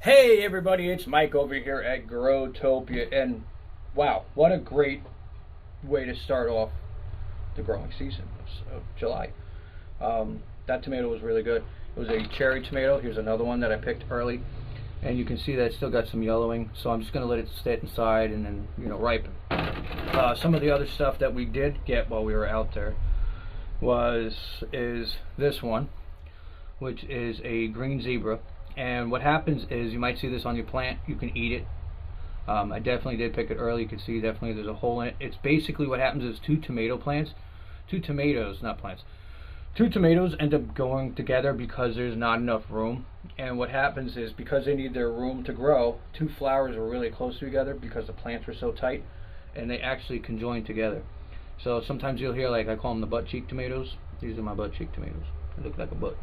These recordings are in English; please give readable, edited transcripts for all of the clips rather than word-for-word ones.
Hey everybody, it's Mike over here at Growtopia, and wow, what a great way to start off the growing season of July. That tomato was really good. It was a cherry tomato. Here's another one that I picked early, and you can see that it's still got some yellowing, so I'm just going to let it sit inside and then, ripen. Some of the other stuff that we did get while we were out there is this one, which is a green zebra. And what happens is, you might see this on your plant, you can eat it. I definitely did pick it early. You can see definitely there's a hole in it. It's basically what happens is two tomatoes end up going together because there's not enough room. And what happens is, because they need their room to grow, two flowers are really close together because the plants are so tight, and they actually conjoin together. So sometimes you'll hear, like, I call them the butt cheek tomatoes. These are my butt cheek tomatoes. They look like a butt.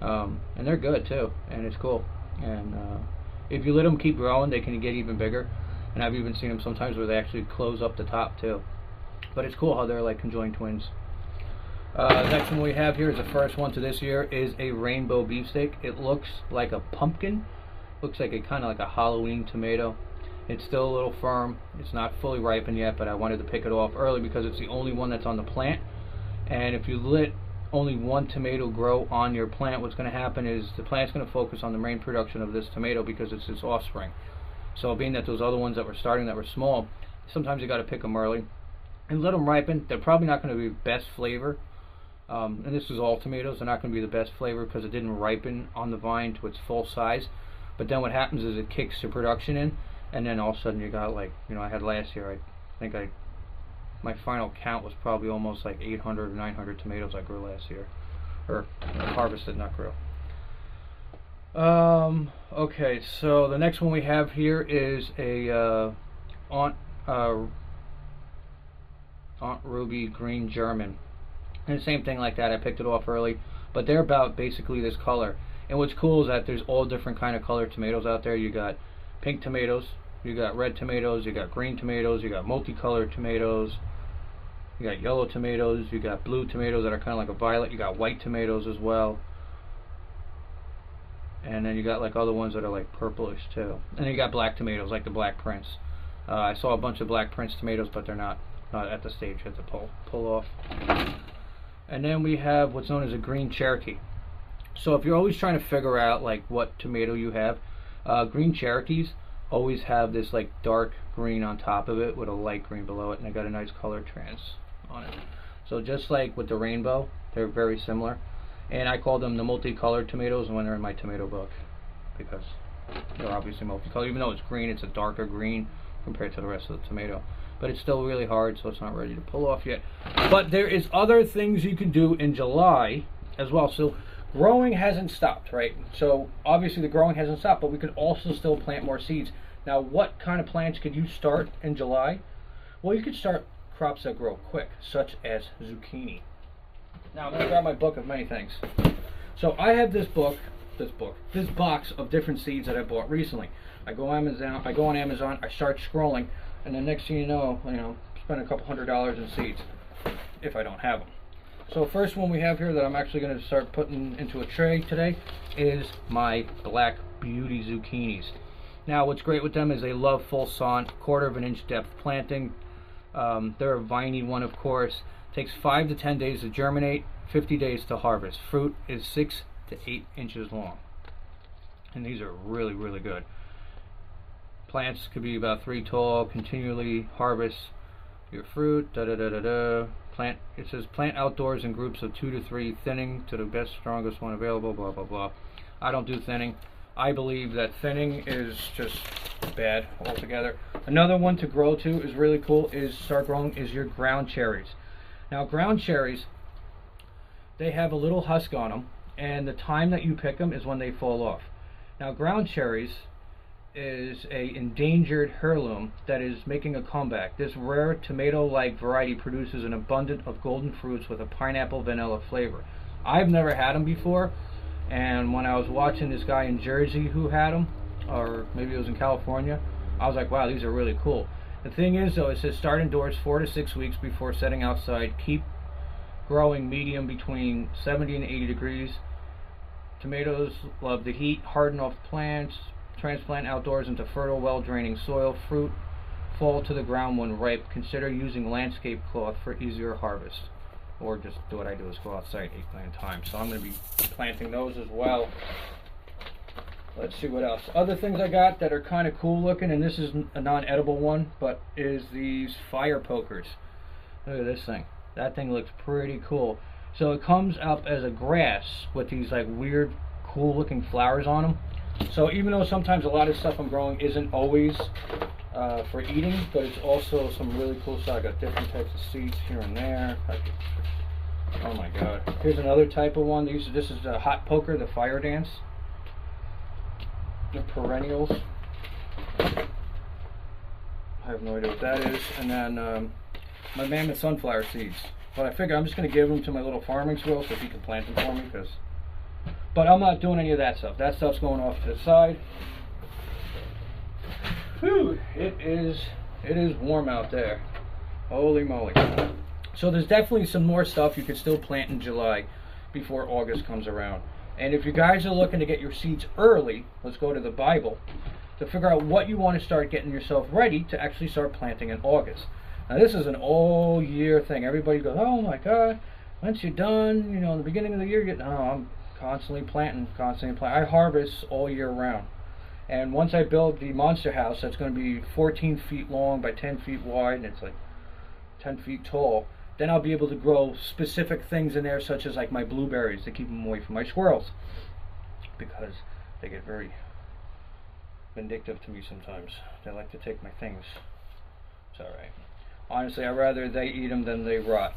And they're good too, and it's cool. And if you let them keep growing, they can get even bigger. And I've even seen them sometimes where they actually close up the top too. But it's cool how they're like conjoined twins. Next one we have here is the first one to this year, is a rainbow beefsteak. It looks like a pumpkin, looks like a kind of like a Halloween tomato. It's still a little firm. It's not fully ripened yet, but I wanted to pick it off early because it's the only one that's on the plant. And if you let only one tomato grow on your plant, what's going to happen is the plant's going to focus on the main production of this tomato because it's its offspring. So being that those other ones that were starting that were small, sometimes you got to pick them early and let them ripen. They're probably not going to be best flavor, and this is all tomatoes. They're not going to be the best flavor because it didn't ripen on the vine to its full size. But then what happens is it kicks the production in, and then all of a sudden you got, like, I had last year, my final count was probably almost like 800 or 900 tomatoes I grew last year, or harvested, not grew. Okay, so the next one we have here is a Aunt Ruby Green German, and the same thing like that. I picked it off early, but they're about basically this color. And what's cool is that there's all different kind of colored tomatoes out there. You got pink tomatoes, you got red tomatoes, you got green tomatoes, you got multicolored tomatoes, you got yellow tomatoes, you got blue tomatoes that are kind of like a violet, you got white tomatoes as well, and then you got like other ones that are like purplish too. And then you got black tomatoes, like the Black Prince. I saw a bunch of Black Prince tomatoes, but they're not at the stage yet to pull off. And then we have what's known as a green Cherokee. So if you're always trying to figure out like what tomato you have, green Cherokees always have this like dark green on top of it with a light green below it, and they got a nice color trans on it. So just like with the rainbow, they're very similar. And I call them the multicolored tomatoes when they're in my tomato book, because they're obviously multicolored. Even though it's green, it's a darker green compared to the rest of the tomato. But it's still really hard, so it's not ready to pull off yet. But there is other things you can do in July as well. So growing hasn't stopped, right? So obviously the growing hasn't stopped, but we could also still plant more seeds. Now, what kind of plants could you start in July? Well, you could start crops that grow quick, such as zucchini. Now, I'm going to grab my book of many things. So I have this box of different seeds that I bought recently. I go on Amazon, I start scrolling, and the next thing you know, spend a couple $100 in seeds if I don't have them. So first one we have here that I'm actually going to start putting into a tray today is my Black Beauty zucchinis. Now what's great with them is they love full sun, 1/4 of an inch depth planting. They're a viney one, of course. Takes 5 to 10 days to germinate, 50 days to harvest. Fruit is 6 to 8 inches long. And these are really, really good. Plants could be about 3 tall, continually harvest your fruit, Plant, it says plant outdoors in groups of 2 to 3, thinning to the best, strongest one available, blah, blah, blah. I don't do thinning. I believe that thinning is just bad altogether. Another one to grow to is really cool, start growing, is your ground cherries. Now, ground cherries, they have a little husk on them, and the time that you pick them is when they fall off. Now, ground cherries is a endangered heirloom that is making a comeback. This rare tomato-like variety produces an abundance of golden fruits with a pineapple vanilla flavor. I've never had them before, and when I was watching this guy in Jersey who had them, or maybe it was in California, I was like, wow, these are really cool. The thing is, though, it says start indoors 4 to 6 weeks before setting outside. Keep growing medium between 70 and 80 degrees. Tomatoes love the heat, harden off plants, transplant outdoors into fertile, well-draining soil. Fruit fall to the ground when ripe. Consider using landscape cloth for easier harvest. Or just do what I do, is go outside 8 plant time. So I'm going to be planting those as well. Let's see what else. Other things I got that are kind of cool looking, and this is a non-edible one, but is these fire pokers. Look at this thing. That thing looks pretty cool. So it comes up as a grass with these like weird, cool looking flowers on them. So even though sometimes a lot of stuff I'm growing isn't always for eating, but it's also some really cool stuff. I got different types of seeds here and there. Oh my god. Here's another type of one. This is a hot poker, the fire dance. The perennials. I have no idea what that is. And then my mammoth sunflower seeds. But I figure I'm just going to give them to my little farming squirrel so he can plant them for me. But I'm not doing any of that stuff. That stuff's going off to the side. Whew, it is warm out there. Holy moly. So there's definitely some more stuff you could still plant in July before August comes around. And if you guys are looking to get your seeds early, let's go to the Bible, to figure out what you want to start getting yourself ready to actually start planting in August. Now this is an all year thing. Everybody goes, oh my god, once you're done, you know, in the beginning of the year, no, I'm constantly planting, I harvest all year round. And once I build the monster house, that's going to be 14 feet long by 10 feet wide, and it's like 10 feet tall, then I'll be able to grow specific things in there, such as like my blueberries, to keep them away from my squirrels, because they get very vindictive to me sometimes. They like to take my things. It's alright. Honestly, I'd rather they eat them than they rot.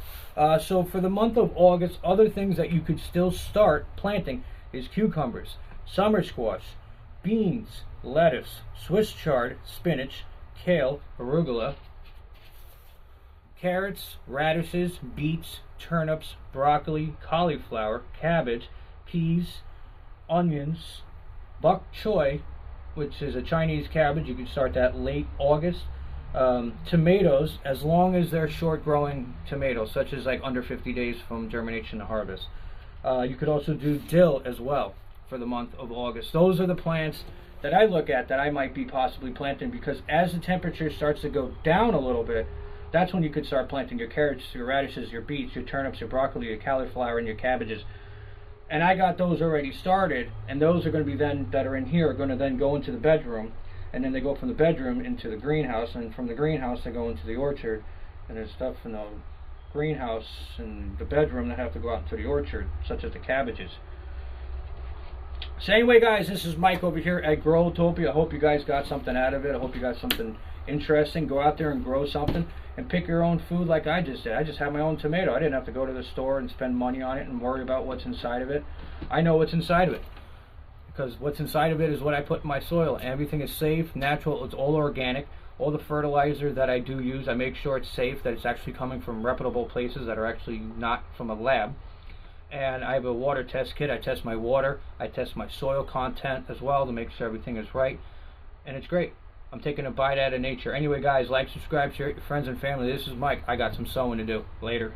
So for the month of August, other things that you could still start planting is cucumbers, summer squash, beans, lettuce, Swiss chard, spinach, kale, arugula, carrots, radishes, beets, turnips, broccoli, cauliflower, cabbage, peas, onions, bok choy, which is a Chinese cabbage. You can start that late August. Tomatoes, as long as they're short growing tomatoes, such as like under 50 days from germination to harvest. You could also do dill as well for the month of August. Those are the plants that I look at that I might be possibly planting, because as the temperature starts to go down a little bit, that's when you could start planting your carrots, your radishes, your beets, your turnips, your broccoli, your cauliflower, and your cabbages. And I got those already started, and those are going to be then, that are in here, are going to then go into the bedroom, and then they go from the bedroom into the greenhouse, and from the greenhouse they go into the orchard, and there's stuff in the greenhouse and the bedroom that have to go out into the orchard, such as the cabbages. So anyway guys, this is Mike over here at Growtopia. I hope you guys got something out of it. I hope you got something interesting. Go out there and grow something and pick your own food like I just did. I just had my own tomato. I didn't have to go to the store and spend money on it and worry about what's inside of it. I know what's inside of it, because what's inside of it is what I put in my soil. Everything is safe, natural, it's all organic. All the fertilizer that I do use, I make sure it's safe, that it's actually coming from reputable places that are actually not from a lab. And I have a water test kit. I test my water, I test my soil content as well to make sure everything is right, and it's great. I'm taking a bite out of nature. Anyway guys, like, subscribe, share it with your friends and family. This is Mike. I got some sewing to do. Later.